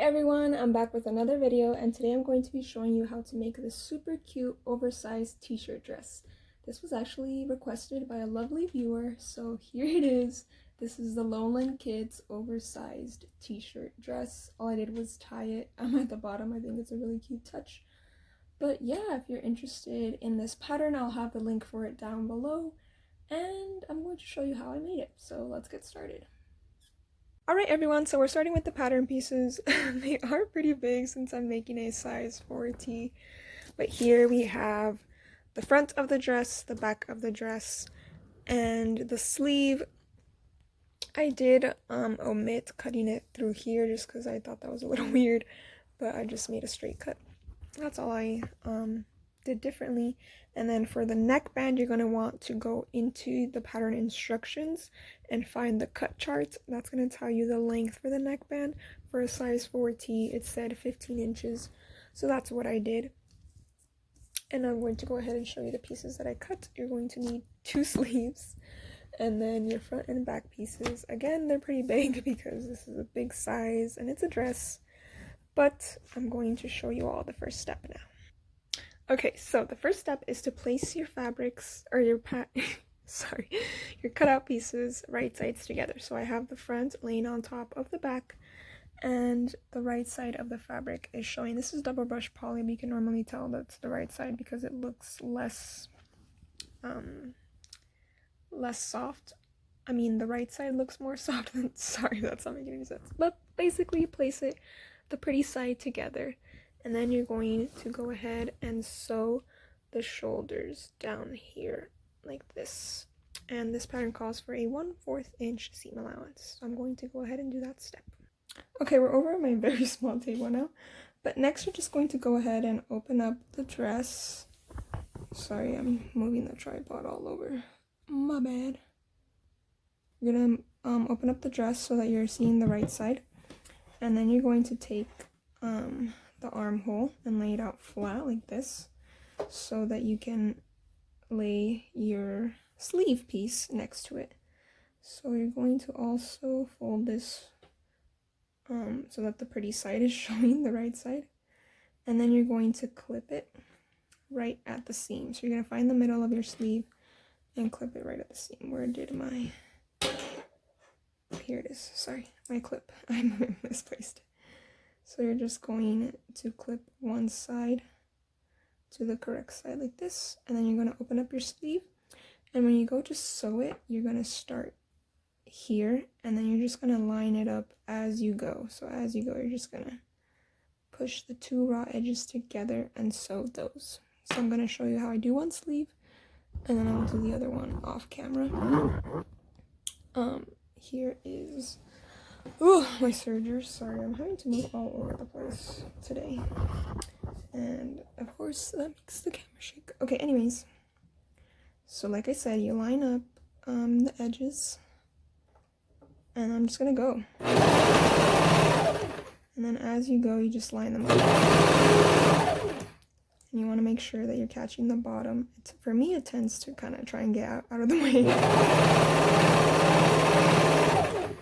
everyone, I'm back with another video, and today I'm going to be showing you how to make this super cute oversized t-shirt dress. This was actually requested by a lovely viewer, so here it is. This is the Lowland Kids oversized t-shirt dress. All I did was tie it at the bottom. I think it's a really cute touch. But yeah, if you're interested in this pattern, I'll have the link for it down below, and I'm going to show you how I made it. So let's get started. Alright everyone, so we're starting with the pattern pieces. They are pretty big since I'm making a size 4T. But here we have the front of the dress, the back of the dress, and the sleeve. I did omit cutting it through here just because I thought that was a little weird, but I just made a straight cut. That's all I did differently. And then for the neckband, you're going to want to go into the pattern instructions and find the cut chart. That's going to tell you the length for the neckband. For a size 4T, it said 15 inches. So that's what I did. And I'm going to go ahead and show you the pieces that I cut. You're going to need 2 sleeves. And then your front and back pieces. Again, they're pretty big because this is a big size and it's a dress. But I'm going to show you all the first step now. Okay, so the first step is to place your fabrics, or your your cutout pieces right sides together. So I have the front laying on top of the back, and the right side of the fabric is showing. This is double brush poly, but you can normally tell that's the right side because it looks less soft. I mean, the right side looks more soft than, sorry, that's not making any sense. But basically, you place it, the pretty side together. And then you're going to go ahead and sew the shoulders down here like this. And this pattern calls for a 1/4 inch seam allowance. So I'm going to go ahead and do that step. Okay, we're over my very small table now. But next we're just going to go ahead and open up the dress. Sorry, I'm moving the tripod all over. My bad. You're going to open up the dress so that you're seeing the right side. And then you're going to take the armhole and lay it out flat like this so that you can lay your sleeve piece next to it. So you're going to also fold this so that the pretty side is showing the right side, and then you're going to clip it right at the seam. So you're going to find the middle of your sleeve and clip it right at the seam. Where did my, here it is, sorry, my clip, I misplaced it. So you're just going to clip one side to the correct side like this, and then you're going to open up your sleeve, and when you go to sew it, you're going to start here, and then you're just going to line it up as you go. So as you go, you're just going to push the 2 raw edges together and sew those. So I'm going to show you how I do one sleeve, and then I'll do the other one off camera. Here is my sergers. Sorry, I'm having to move all over the place today. And of course, that makes the camera shake. Okay, anyways. So like I said, you line up the edges. And I'm just gonna go. And then as you go, you just line them up. And you want to make sure that you're catching the bottom. For me, it tends to kind of try and get out of the way.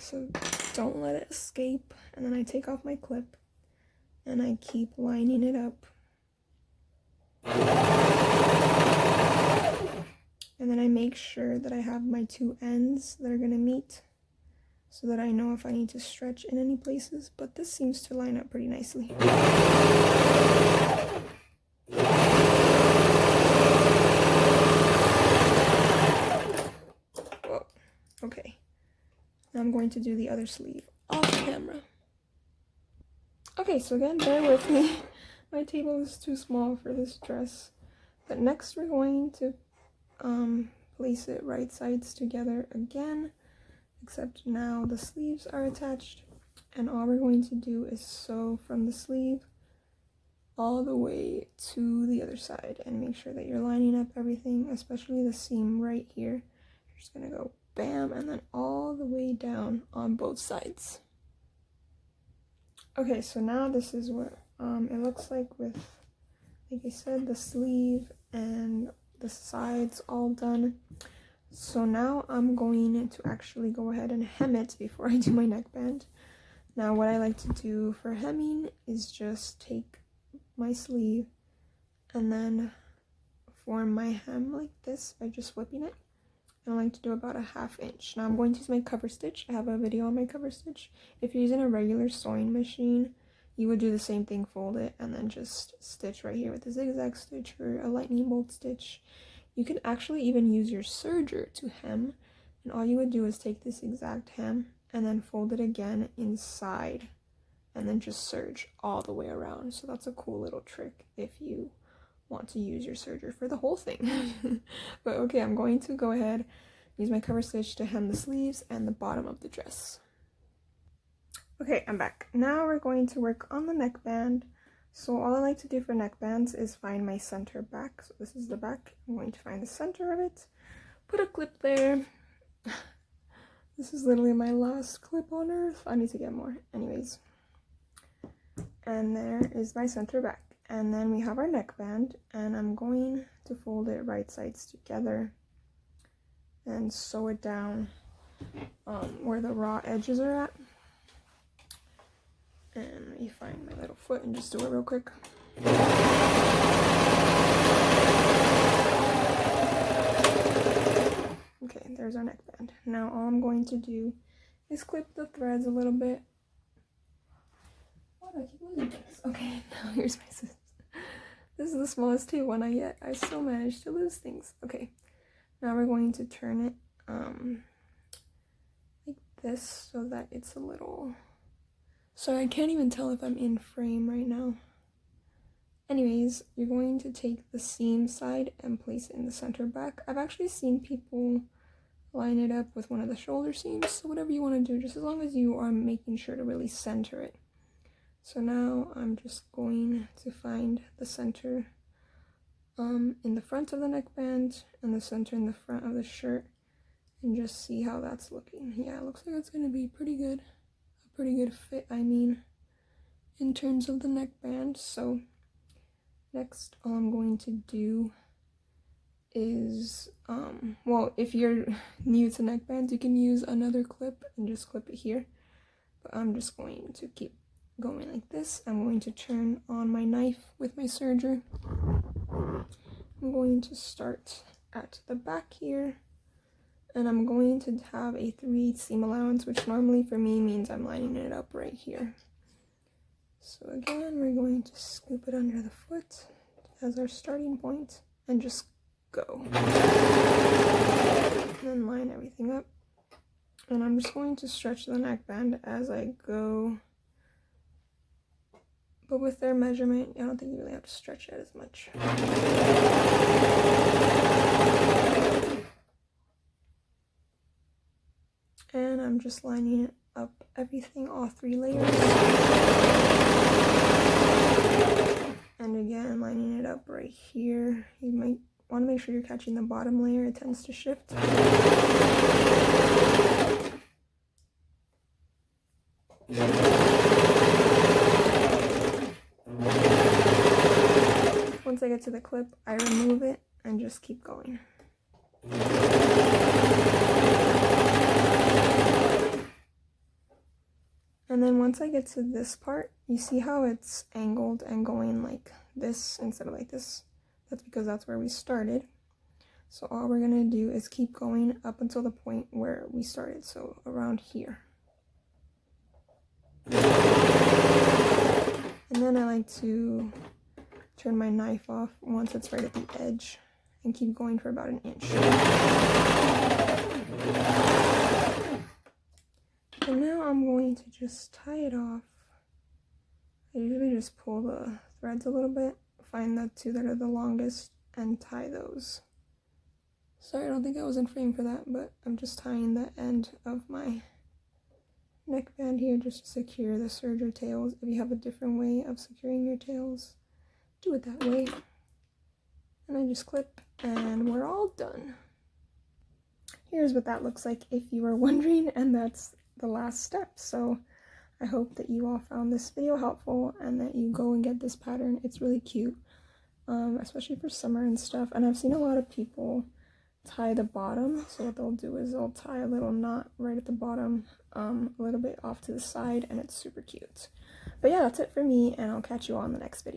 So don't let it escape. And then I take off my clip and I keep lining it up. And then I make sure that I have my 2 ends that are going to meet so that I know if I need to stretch in any places. But this seems to line up pretty nicely. Whoa. Okay. Now I'm going to do the other sleeve off camera. Okay, so again, bear with me. My table is too small for this dress. But next we're going to place it right sides together again, except now the sleeves are attached. And all we're going to do is sew from the sleeve all the way to the other side and make sure that you're lining up everything, especially the seam right here. You're just gonna go bam, and then all the way down on both sides. Okay, so now this is what it looks like with, like I said, the sleeve and the sides all done. So now I'm going to actually go ahead and hem it before I do my neckband. Now what I like to do for hemming is just take my sleeve and then form my hem like this by just flipping it. I like to do about a 1/2 inch. Now I'm going to use my cover stitch. I have a video on my cover stitch. If you're using a regular sewing machine, you would do the same thing, fold it, and then just stitch right here with a zigzag stitch or a lightning bolt stitch. You can actually even use your serger to hem, and all you would do is take this exact hem and then fold it again inside and then just serge all the way around. So that's a cool little trick if you want to use your serger for the whole thing. But okay, I'm going to go ahead, use my cover stitch to hem the sleeves and the bottom of the dress. Okay, I'm back. Now we're going to work on the neckband. So all I like to do for neckbands is find my center back. So this is the back. I'm going to find the center of it, put a clip there. This is literally my last clip on earth. I need to get more. Anyways. And there is my center back. And then we have our neckband, and I'm going to fold it right sides together and sew it down where the raw edges are at. And let me find my little foot and just do it real quick. Okay, there's our neckband. Now all I'm going to do is clip the threads a little bit. Why do I keep losing this? Okay, now here's my scissors. This is the smallest tape one yet. I still managed to lose things. Okay, now we're going to turn it like this so that it's a little... Sorry, I can't even tell if I'm in frame right now. Anyways, you're going to take the seam side and place it in the center back. I've actually seen people line it up with one of the shoulder seams, so whatever you want to do, just as long as you are making sure to really center it. So now I'm just going to find the center in the front of the neckband and the center in the front of the shirt and just see how that's looking. Yeah, it looks like it's going to be pretty good. A pretty good fit, I mean, in terms of the neckband. So next, all I'm going to do is, well, if you're new to neckbands, you can use another clip and just clip it here. But I'm just going to keep going like this. I'm going to turn on my knife with my serger. I'm going to start at the back here, and I'm going to have a 3/8 seam allowance, which normally for me means I'm lining it up right here. So again, we're going to scoop it under the foot as our starting point and just go. And then line everything up. And I'm just going to stretch the neckband as I go. But with their measurement, I don't think you really have to stretch it as much. And I'm just lining it up, everything, all 3 layers. And again, lining it up right here. You might want to make sure you're catching the bottom layer, it tends to shift. Once I get to the clip, I remove it and just keep going. And then once I get to this part, you see how it's angled and going like this instead of like this? That's because that's where we started. So all we're gonna do is keep going up until the point where we started, so around here. And then I like to turn my knife off once it's right at the edge and keep going for about 1 inch. And now I'm going to just tie it off. I usually just pull the threads a little bit, find the 2 that are the longest, and tie those. Sorry, I don't think I was in frame for that, but I'm just tying the end of my neckband here just to secure the serger tails. If you have a different way of securing your tails, do it that way. And I just clip, and we're all done. Here's what that looks like if you were wondering, and that's the last step. So I hope that you all found this video helpful and that you go and get this pattern. It's really cute, especially for summer and stuff. And I've seen a lot of people tie the bottom. So what they'll do is they'll tie a little knot right at the bottom, a little bit off to the side, and it's super cute. But yeah, that's it for me, and I'll catch you all in the next video.